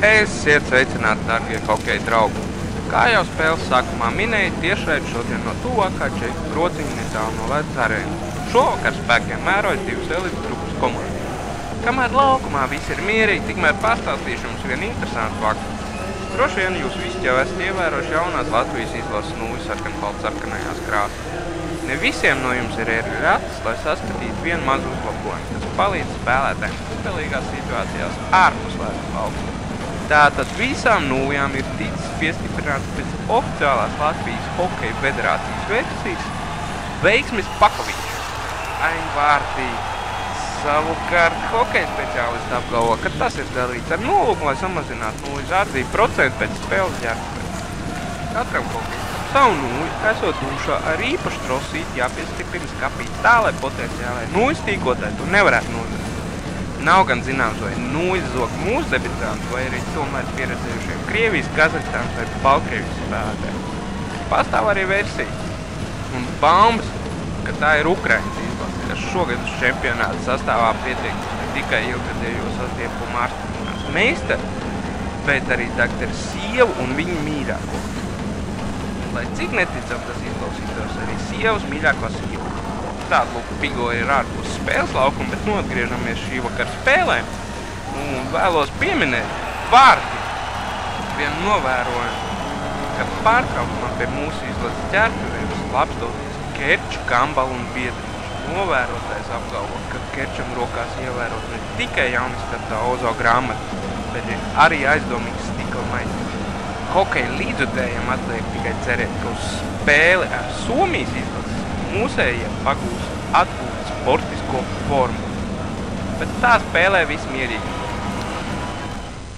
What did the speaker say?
Esiet sveicināti, darbie hokeja draugi! Kā jau spēles sākumā minēja, tiešraidi šodien no tuvākā Čehu brociņa netālu no Ledus arēnas. Šovakar spēkiem mērojas divas elites grupas komandas. Kamēr laukumā viss ir mierīgi, tikmēr pastāstīšu jums vienu interesantu faktu. Droši vien jūs visi jau esat ievērojuši jaunās Latvijas izlases nūjas sarkanajās krāsās. Ne visiem no jums ir ērgļacis, lai saskatītu vienu mazu uzlabojumu, kas palīdz spēlētājiem kubelīgās situācijās ārpus Ledus laukuma. Tātad visām nūjām ir ticis piestiprināts pēc oficiālās Latvijas hokeja federācijas versijas veiksmes pakaviņš. Aņvārtīgi. Savukārt hokeja speciālisti apgalvo, ka tas ir darīts ar nolūku, lai samazinātu nūju zārdzību procentu pēc spēles ģērbspēles. Katram hokejistam savu nūju, esot dušā ar īpašu trosīti jāpiestiprina skapīt tā, lai potenciālai nūjas tīkotāji to nevarētu nozagt. Nav gan zināms, vai nūjas zog mūsu debitantu, vai arī tomēr pieredzējušiem Krievijas, Kazahstānas vai Baltkrievijas spēlētājiem. Pastāv arī versija un baumas, ka tā ir Ukrainas izlase, kas šogad uz čempionātu sastāvā pietiek ne tikai ilgadējo sastiepumu ārstināšanas meistaru, bet arī dakteru sievu un viņu mīļāko. Lai cik neticam tas izklausītos, arī sievas mīļāko sievu. Tāda lūk pigo ir ārpus spēles laukuma, bet atgriežamies šī vakara spēlēm. Un vēlos pieminēt vārti. Vienu novērojumu, ka pārtraukumā pie mūsu izlases ķērtuvēm slapstoties Kerču, Kambalu un Biedriņš. Novērotājs apgalvo, ka Kerčam rokās ievērot ne tikai jaunistartā Ozo grāmatu, bet arī aizdomīgs stikla maiņas. Hokeja līdzutējiem atliek tikai cerēt, ka uz spēli ar Somijas izlases mūsējiem pagūs atgūt sportisko formu. Bet tā spēlē viss mierīgi.